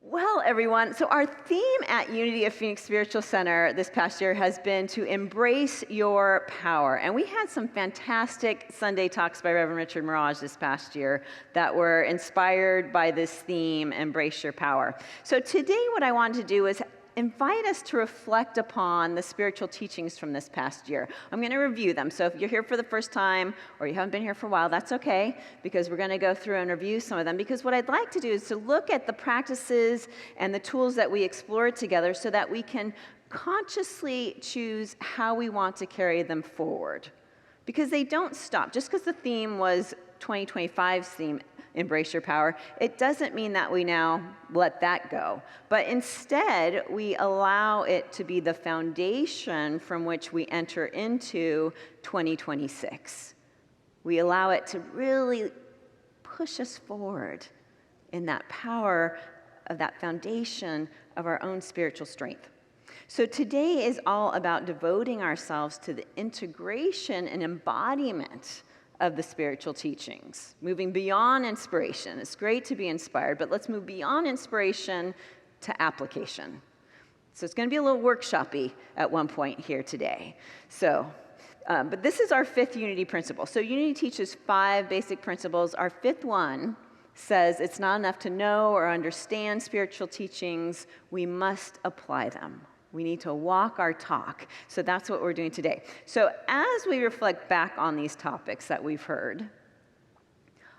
Well, everyone, so our theme at Unity of Phoenix Spiritual Center this past year has been to embrace your power. And we had some fantastic Sunday talks by Reverend Richard Mirage this past year that were inspired by this theme, embrace your power. So today what I wanted to do is invite us to reflect upon the spiritual teachings from this past year. I'm going to review them. So if you're here for the first time or you haven't been here for a while, that's okay, because we're going to go through and review some of them. Because what I'd like to do is to look at the practices and the tools that we explored together so that we can consciously choose how we want to carry them forward. Because they don't stop. Just because the theme was 2025's theme, Embrace Your Power, it doesn't mean that we now let that go. But instead, we allow it to be the foundation from which we enter into 2026. We allow it to really push us forward in that power of that foundation of our own spiritual strength. So today is all about devoting ourselves to the integration and embodiment of the spiritual teachings, moving beyond inspiration. It's great to be inspired, but let's move beyond inspiration to application. So it's going to be a little workshop-y at one point here today. But this is our fifth Unity principle. So Unity teaches 5 basic principles. Our fifth one says it's not enough to know or understand spiritual teachings. We must apply them. We need to walk our talk. So that's what we're doing today. So as we reflect back on these topics that we've heard,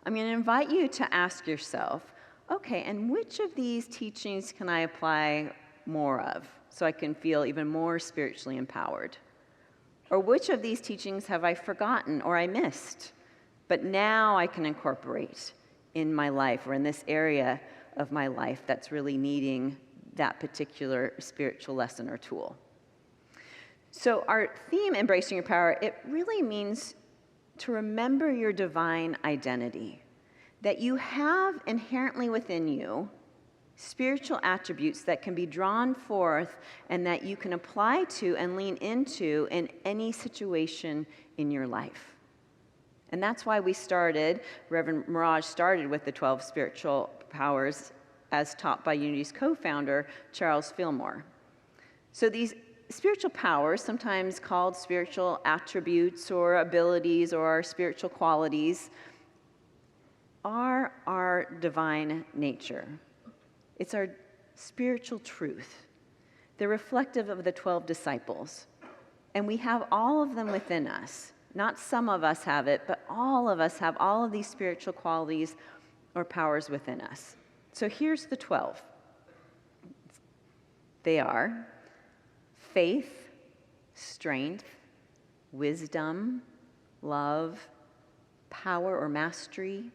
I'm going to invite you to ask yourself, okay, and which of these teachings can I apply more of so I can feel even more spiritually empowered? Or which of these teachings have I forgotten or I missed, but now I can incorporate in my life or in this area of my life that's really needing that particular spiritual lesson or tool. So our theme, Embracing Your Power, it really means to remember your divine identity, that you have inherently within you spiritual attributes that can be drawn forth and that you can apply to and lean into in any situation in your life. And that's why we started, Reverend Mirage started with the 12 spiritual powers as taught by Unity's co-founder, Charles Fillmore. So these spiritual powers, sometimes called spiritual attributes or abilities or our spiritual qualities, are our divine nature. It's our spiritual truth. They're reflective of the 12 disciples. And we have all of them within us. Not some of us have it, but all of us have all of these spiritual qualities or powers within us. So here's the 12. They are faith, strength, wisdom, love, power or mastery,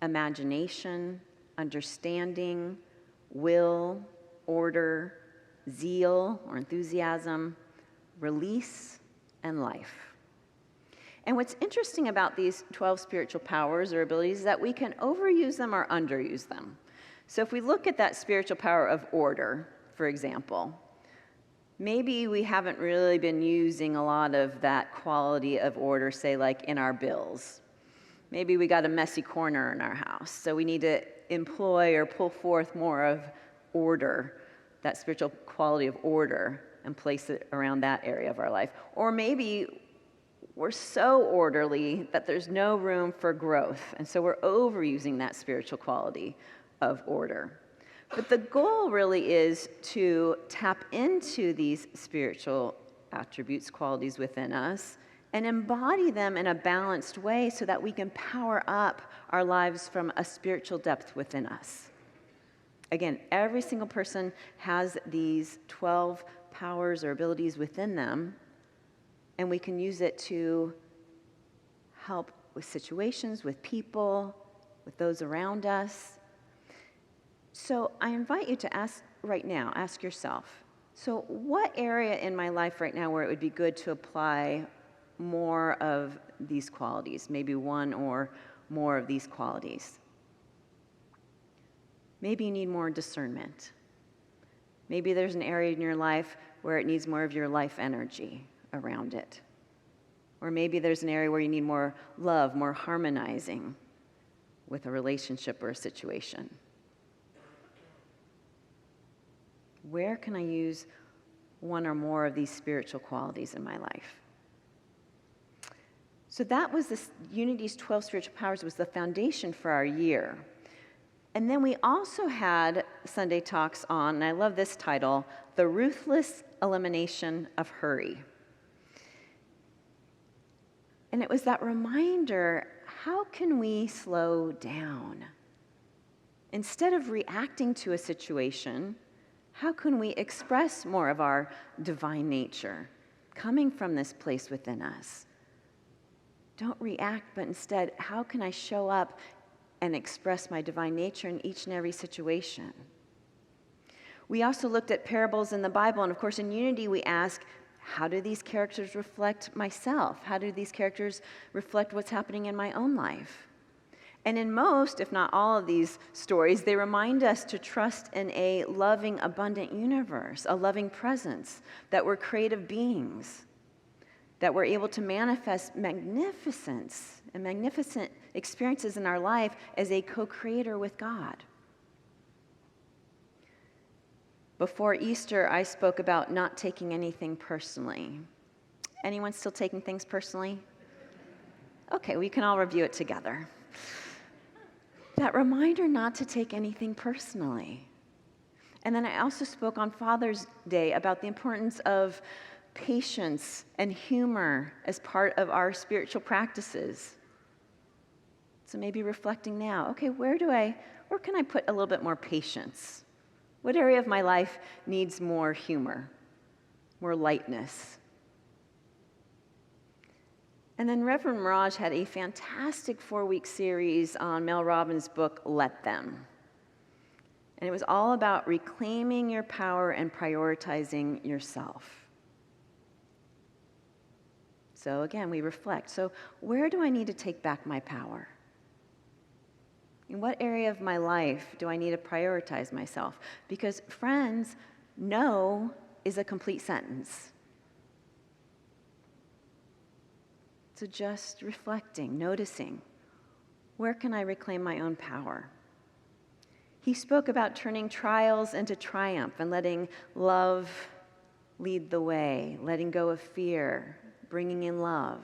imagination, understanding, will, order, zeal or enthusiasm, release, and life. And what's interesting about these 12 spiritual powers or abilities is that we can overuse them or underuse them. So if we look at that spiritual power of order, for example, maybe we haven't really been using a lot of that quality of order, say like in our bills. Maybe we got a messy corner in our house, so we need to employ or pull forth more of order, that spiritual quality of order, and place it around that area of our life. Or maybe we're so orderly that there's no room for growth, and so we're overusing that spiritual quality of order. But the goal really is to tap into these spiritual attributes, qualities within us, and embody them in a balanced way so that we can power up our lives from a spiritual depth within us. Again, every single person has these 12 powers or abilities within them, and we can use it to help with situations, with people, with those around us. So I invite you to ask yourself, so what area in my life right now where it would be good to apply more of these qualities, maybe one or more of these qualities? Maybe you need more discernment. Maybe there's an area in your life where it needs more of your life energy around it. Or maybe there's an area where you need more love, more harmonizing with a relationship or a situation. Where can I use one or more of these spiritual qualities in my life? So that was Unity's 12 Spiritual Powers was the foundation for our year. And then we also had Sunday talks on, and I love this title, The Ruthless Elimination of Hurry. And it was that reminder, how can we slow down? Instead of reacting to a situation, how can we express more of our divine nature coming from this place within us? Don't react, but instead, how can I show up and express my divine nature in each and every situation? We also looked at parables in the Bible, and of course in Unity we ask, how do these characters reflect myself? How do these characters reflect what's happening in my own life? And in most, if not all of these stories, they remind us to trust in a loving, abundant universe, a loving presence, that we're creative beings, that we're able to manifest magnificence and magnificent experiences in our life as a co-creator with God. Before Easter, I spoke about not taking anything personally. Anyone still taking things personally? Okay, we can all review it together. That reminder not to take anything personally. And then I also spoke on Father's Day about the importance of patience and humor as part of our spiritual practices. So maybe reflecting now, okay, where can I put a little bit more patience? What area of my life needs more humor, more lightness? And then Reverend Mirage had a fantastic 4-week series on Mel Robbins' book, Let Them. And it was all about reclaiming your power and prioritizing yourself. So again, we reflect. So where do I need to take back my power? In what area of my life do I need to prioritize myself? Because friends, no is a complete sentence. So just reflecting, noticing, where can I reclaim my own power? He spoke about turning trials into triumph and letting love lead the way, letting go of fear, bringing in love.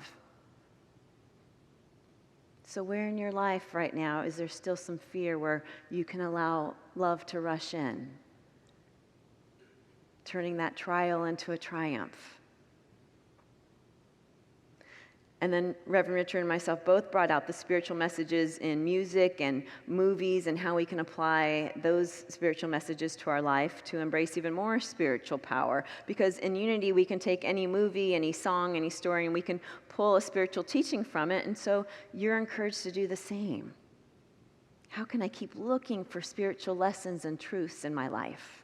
So where in your life right now is there still some fear where you can allow love to rush in, turning that trial into a triumph? And then Reverend Richard and myself both brought out the spiritual messages in music and movies and how we can apply those spiritual messages to our life to embrace even more spiritual power. Because in Unity, we can take any movie, any song, any story, and we can pull a spiritual teaching from it. And so you're encouraged to do the same. How can I keep looking for spiritual lessons and truths in my life,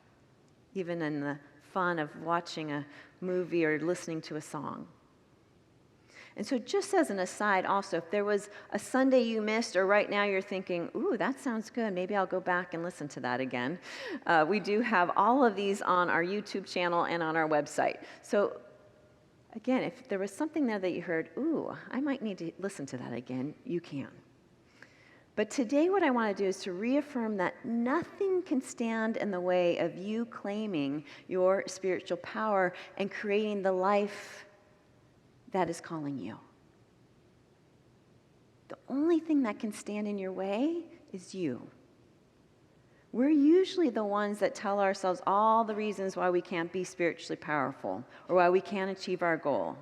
even in the fun of watching a movie or listening to a song? And so just as an aside also, if there was a Sunday you missed or right now you're thinking, ooh, that sounds good, maybe I'll go back and listen to that again. We do have all of these on our YouTube channel and on our website. So again, if there was something there that you heard, ooh, I might need to listen to that again, you can. But today what I want to do is to reaffirm that nothing can stand in the way of you claiming your spiritual power and creating the life that is calling you. The only thing that can stand in your way is you. We're usually the ones that tell ourselves all the reasons why we can't be spiritually powerful or why we can't achieve our goal.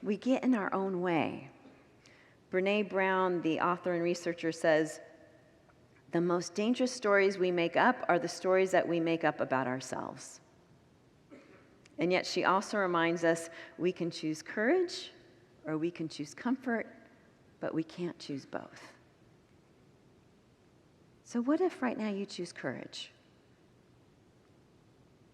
We get in our own way. Brene Brown, the author and researcher, says, the most dangerous stories we make up are the stories that we make up about ourselves. And yet she also reminds us we can choose courage or we can choose comfort, but we can't choose both. So what if right now you choose courage?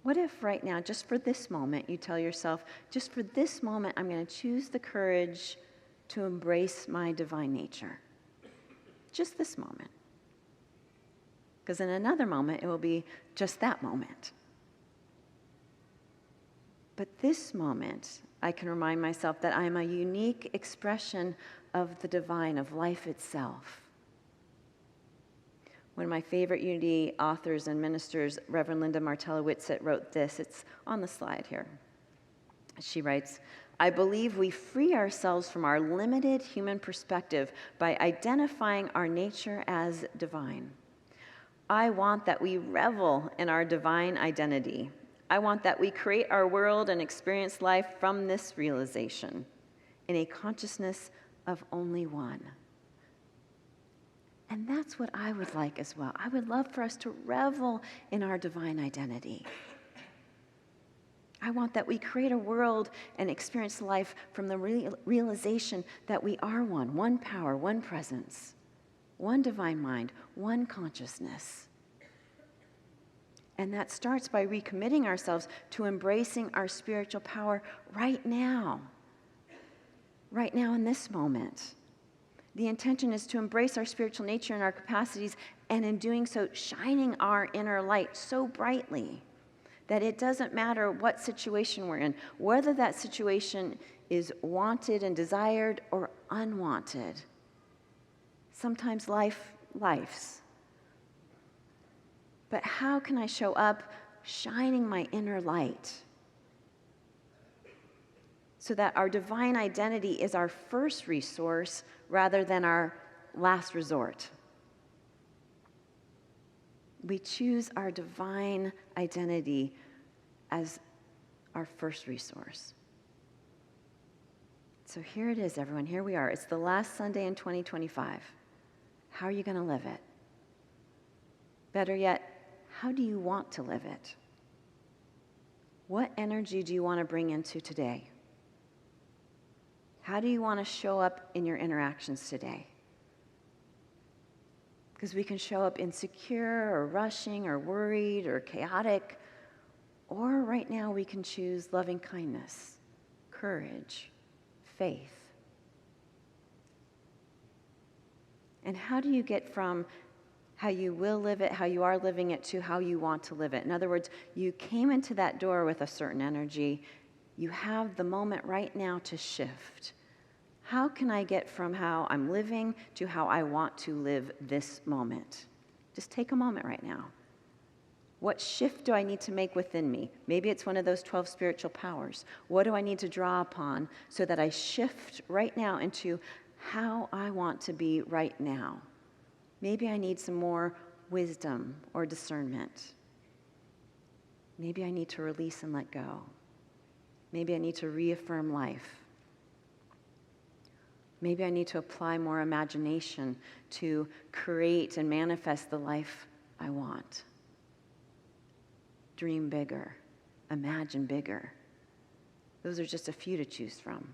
What if right now, just for this moment, you tell yourself, just for this moment, I'm going to choose the courage to embrace my divine nature. Just this moment. Because in another moment, it will be just that moment. But this moment, I can remind myself that I am a unique expression of the divine, of life itself. One of my favorite Unity authors and ministers, Reverend Linda Martella Whitsett, wrote this. It's on the slide here. She writes, I believe we free ourselves from our limited human perspective by identifying our nature as divine. I want that we revel in our divine identity. I want that we create our world and experience life from this realization, in a consciousness of only one. And that's what I would like as well. I would love for us to revel in our divine identity. I want that we create a world and experience life from the realization that we are one power, one presence, one divine mind, one consciousness. And that starts by recommitting ourselves to embracing our spiritual power right now in this moment. The intention is to embrace our spiritual nature and our capacities, and in doing so, shining our inner light so brightly that it doesn't matter what situation we're in, whether that situation is wanted and desired or unwanted. Sometimes life's. But how can I show up shining my inner light so that our divine identity is our first resource rather than our last resort? We choose our divine identity as our first resource. So here it is, everyone. Here we are. It's the last Sunday in 2025. How are you going to live it? Better yet, how do you want to live it? What energy do you want to bring into today? How do you want to show up in your interactions today? Because we can show up insecure or rushing or worried or chaotic, or right now we can choose loving kindness, courage, faith. And how do you get from how you will live it, how you are living it, to how you want to live it? In other words, you came into that door with a certain energy. You have the moment right now to shift. How can I get from how I'm living to how I want to live this moment? Just take a moment right now. What shift do I need to make within me? Maybe it's one of those 12 spiritual powers. What do I need to draw upon so that I shift right now into how I want to be right now? Maybe I need some more wisdom or discernment. Maybe I need to release and let go. Maybe I need to reaffirm life. Maybe I need to apply more imagination to create and manifest the life I want. Dream bigger. Imagine bigger. Those are just a few to choose from.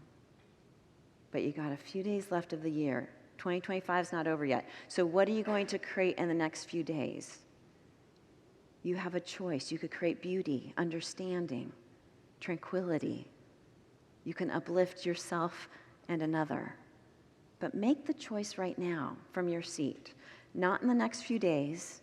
But you got a few days left of the year. 2025 is not over yet. So what are you going to create in the next few days? You have a choice. You could create beauty, understanding, tranquility. You can uplift yourself and another. But make the choice right now from your seat. Not in the next few days,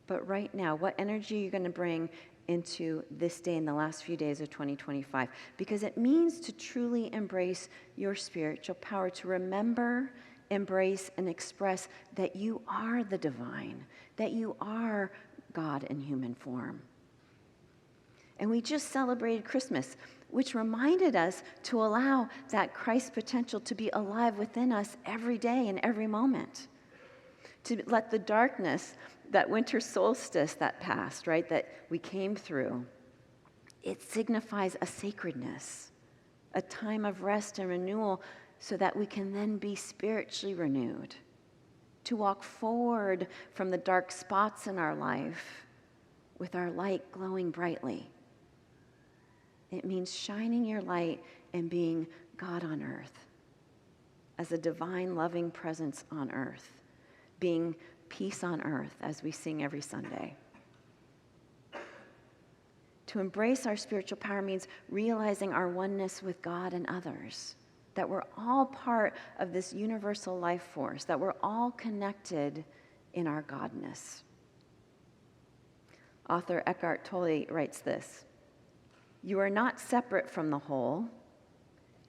but right now. What energy are you going to bring into this day in the last few days of 2025? Because it means to truly embrace your spiritual power, to remember, embrace, and express that you are the divine, that you are God in human form. And we just celebrated Christmas, which reminded us to allow that Christ potential to be alive within us every day and every moment. To let the darkness, that winter solstice that passed, right, that we came through, it signifies a sacredness, a time of rest and renewal so that we can then be spiritually renewed, to walk forward from the dark spots in our life with our light glowing brightly. It means shining your light and being God on earth, as a divine loving presence on earth, being peace on earth, as we sing every Sunday. To embrace our spiritual power means realizing our oneness with God and others, that we're all part of this universal life force, that we're all connected in our godness. Author Eckhart Tolle writes this: "You are not separate from the whole.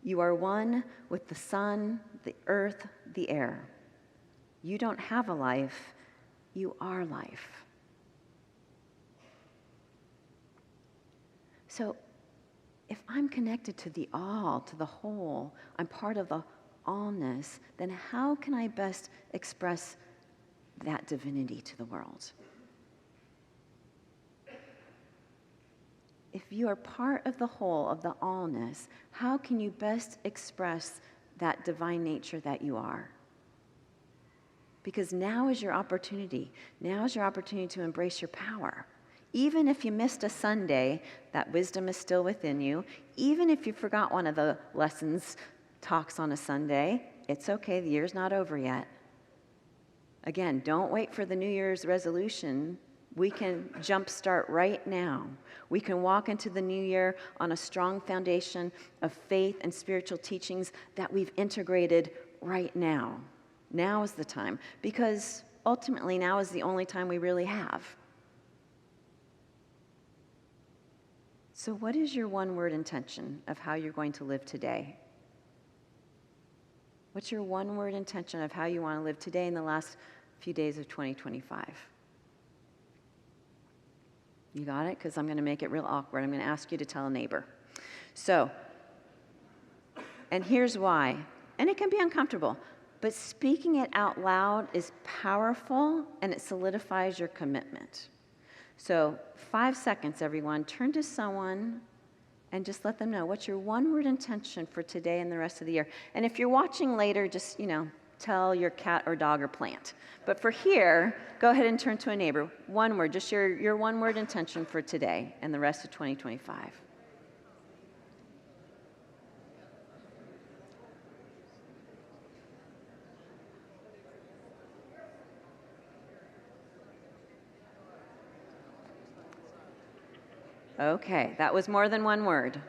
You are one with the sun, the earth, the air. You don't have a life, you are life. So if I'm connected to the all, to the whole, I'm part of the allness, then how can I best express that divinity to the world? If you are part of the whole, of the allness, how can you best express that divine nature that you are? Because now is your opportunity. Now is your opportunity to embrace your power. Even if you missed a Sunday, that wisdom is still within you. Even if you forgot one of the lessons, talks on a Sunday, it's okay, the year's not over yet. Again, don't wait for the New Year's resolution. We can jumpstart right now. We can walk into the new year on a strong foundation of faith and spiritual teachings that we've integrated right now. Now is the time, because ultimately now is the only time we really have. So what is your one-word intention of how you're going to live today? What's your one-word intention of how you want to live today in the last few days of 2025? You got it? Because I'm going to make it real awkward. I'm going to ask you to tell a neighbor. So, and here's why. And it can be uncomfortable, but speaking it out loud is powerful and it solidifies your commitment. So 5 seconds, everyone. Turn to someone and just let them know what's your one-word intention for today and the rest of the year. And if you're watching later, just, tell your cat or dog or plant. But for here, go ahead and turn to a neighbor. One word, just your one-word intention for today and the rest of 2025. Okay, that was more than one word.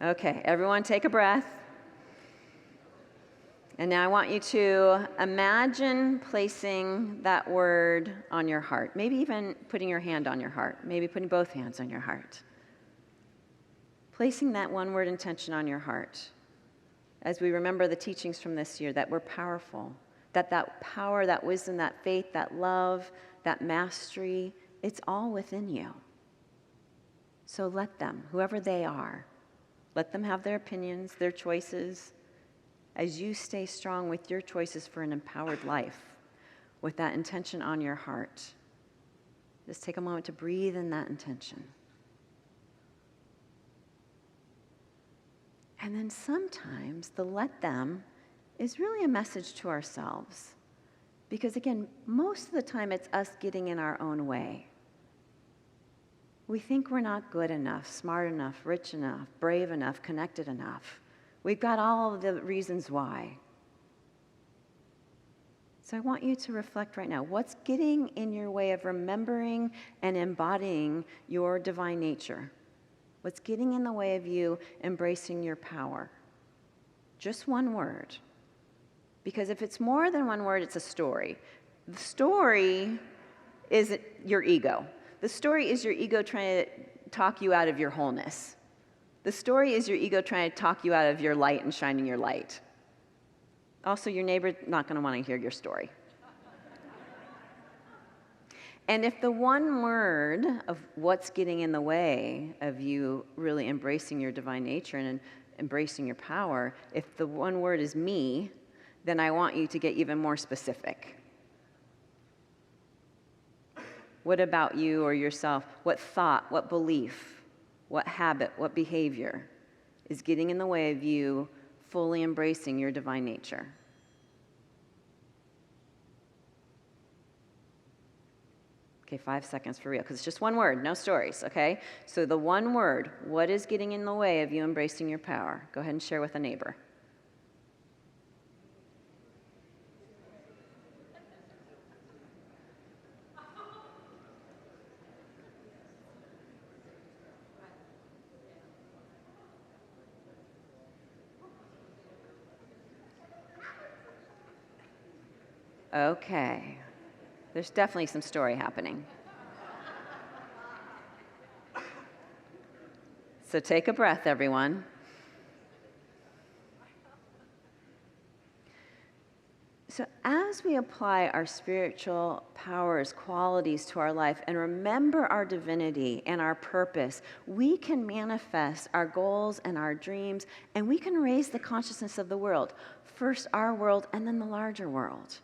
Okay, everyone take a breath. And now I want you to imagine placing that word on your heart. Maybe even putting your hand on your heart. Maybe putting both hands on your heart. Placing that one-word intention on your heart. As we remember the teachings from this year, that we're powerful. That power, that wisdom, that faith, that love, that mastery, it's all within you. So let them, whoever they are, let them have their opinions, their choices, as you stay strong with your choices for an empowered life, with that intention on your heart. Just take a moment to breathe in that intention. And then sometimes the let them is really a message to ourselves. Because again, most of the time it's us getting in our own way. We think we're not good enough, smart enough, rich enough, brave enough, connected enough. We've got all of the reasons why. So I want you to reflect right now. What's getting in your way of remembering and embodying your divine nature? What's getting in the way of you embracing your power? Just one word. Because if it's more than one word, it's a story. The story is your ego. The story is your ego trying to talk you out of your wholeness. The story is your ego trying to talk you out of your light and shining your light. Also, your neighbor's not going to want to hear your story. And if the one word of what's getting in the way of you really embracing your divine nature and embracing your power, if the one word is me, then I want you to get even more specific. What about you or yourself? What thought, what belief, what habit, what behavior is getting in the way of you fully embracing your divine nature? Okay, 5 seconds for real, because it's just one word, no stories, okay? So the one word, what is getting in the way of you embracing your power? Go ahead and share with a neighbor. Okay, there's definitely some story happening. So take a breath, everyone. So as we apply our spiritual powers, qualities to our life, and remember our divinity and our purpose, we can manifest our goals and our dreams, and we can raise the consciousness of the world. First our world, and then the larger world.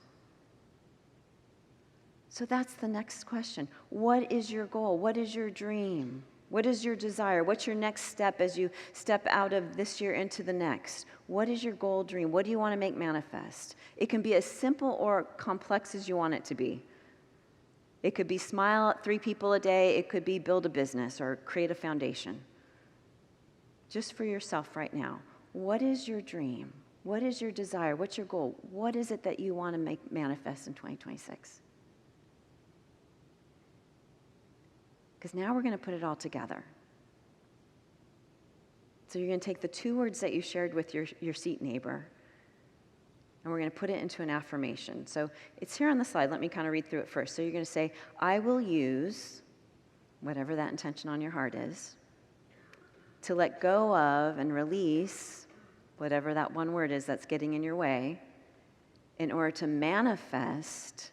So that's the next question. What is your goal? What is your dream? What is your desire? What's your next step as you step out of this year into the next? What is your goal, dream? What do you want to make manifest? It can be as simple or complex as you want it to be. It could be smile at 3 people a day. It could be build a business or create a foundation. Just for yourself right now, what is your dream? What is your desire? What's your goal? What is it that you want to make manifest in 2026? Because now we're going to put it all together. So you're going to take the 2 words that you shared with your seat neighbor, and we're going to put it into an affirmation. So it's here on the slide. Let me kind of read through it first. So you're going to say, I will use, whatever that intention on your heart is, to let go of and release whatever that one word is that's getting in your way in order to manifest,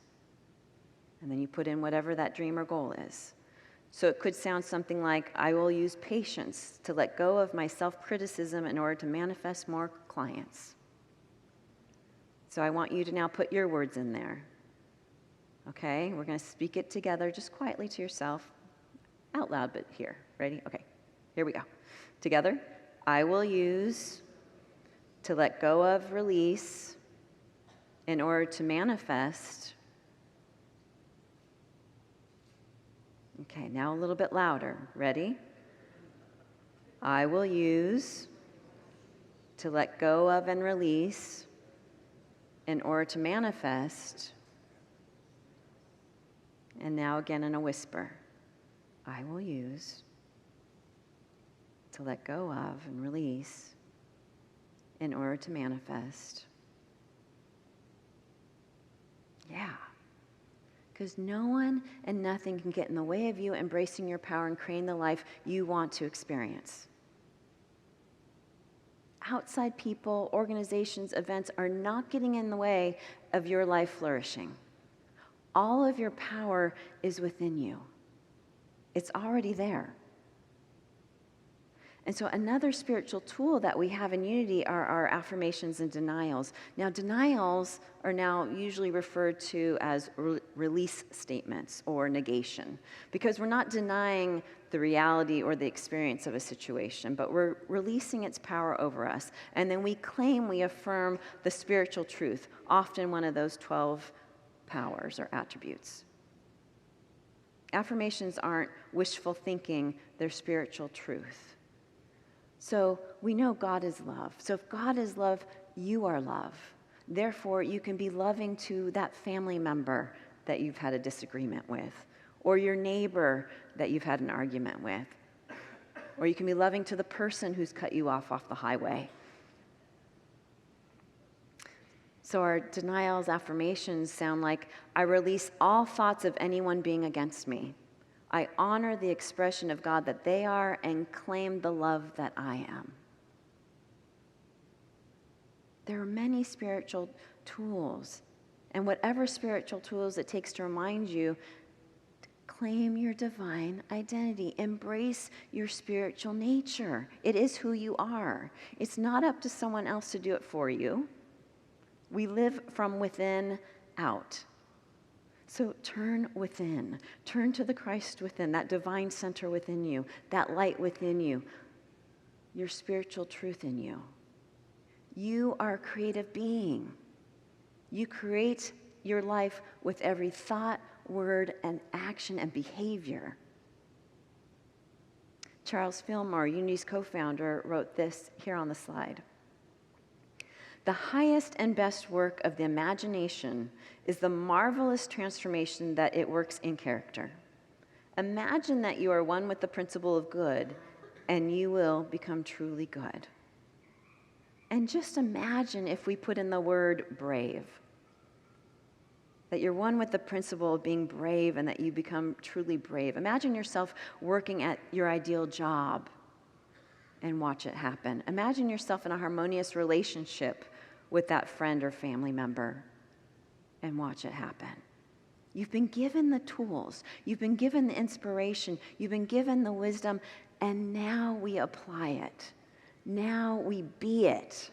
and then you put in whatever that dream or goal is. So it could sound something like, I will use patience to let go of my self-criticism in order to manifest more clients. So I want you to now put your words in there. Okay? We're going to speak it together just quietly to yourself, out loud, but here. Ready? Okay. Here we go. Together. I will use to let go of, release in order to manifest. Okay, now a little bit louder. Ready? I will use to let go of and release in order to manifest. And now again in a whisper. I will use to let go of and release in order to manifest. Yeah. Because no one and nothing can get in the way of you embracing your power and creating the life you want to experience. Outside people, organizations, events are not getting in the way of your life flourishing. All of your power is within you. It's already there. And so another spiritual tool that we have in Unity are our affirmations and denials. Now, denials are now usually referred to as release statements or negation, because we're not denying the reality or the experience of a situation, but we're releasing its power over us. And then we claim, we affirm the spiritual truth, often one of those 12 powers or attributes. Affirmations aren't wishful thinking, they're spiritual truth. So we know God is love. So if God is love, you are love. Therefore, you can be loving to that family member that you've had a disagreement with, or your neighbor that you've had an argument with, or you can be loving to the person who's cut you off the highway. So our denials, affirmations sound like, I release all thoughts of anyone being against me. I honor the expression of God that they are and claim the love that I am. There are many spiritual tools, and whatever spiritual tools it takes to remind you, claim your divine identity. Embrace your spiritual nature. It is who you are. It's not up to someone else to do it for you. We live from within out. So turn within. Turn to the Christ within, that divine center within you, that light within you, your spiritual truth in you. You are a creative being. You create your life with every thought, word, and action and behavior. Charles Fillmore, Unity's co-founder, wrote this here on the slide. The highest and best work of the imagination is the marvelous transformation that it works in character. Imagine that you are one with the principle of good, and you will become truly good. And just imagine if we put in the word brave, that you're one with the principle of being brave and that you become truly brave. Imagine yourself working at your ideal job and watch it happen. Imagine yourself in a harmonious relationship with that friend or family member and watch it happen. You've been given the tools. You've been given the inspiration. You've been given the wisdom. And now we apply it. Now we be it.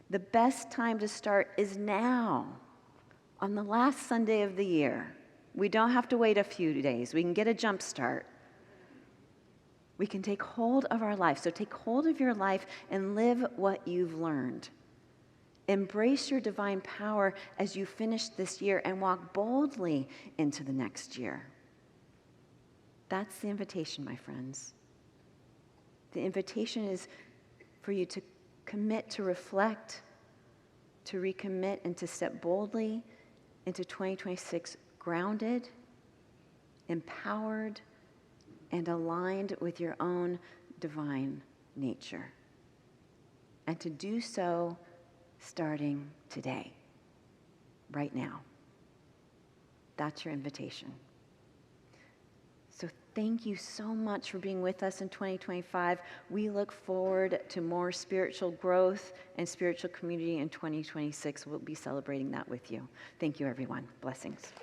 The best time to start is now, on the last Sunday of the year. We don't have to wait a few days. We can get a jump start. We can take hold of our life. So take hold of your life and live what you've learned. Embrace your divine power as you finish this year and walk boldly into the next year. That's the invitation, my friends. The invitation is for you to commit to reflect, to recommit, and to step boldly into 2026 grounded, empowered, and aligned with your own divine nature. And to do so starting today, right now. That's your invitation. So thank you so much for being with us in 2025. We look forward to more spiritual growth and spiritual community in 2026. We'll be celebrating that with you. Thank you, everyone. Blessings.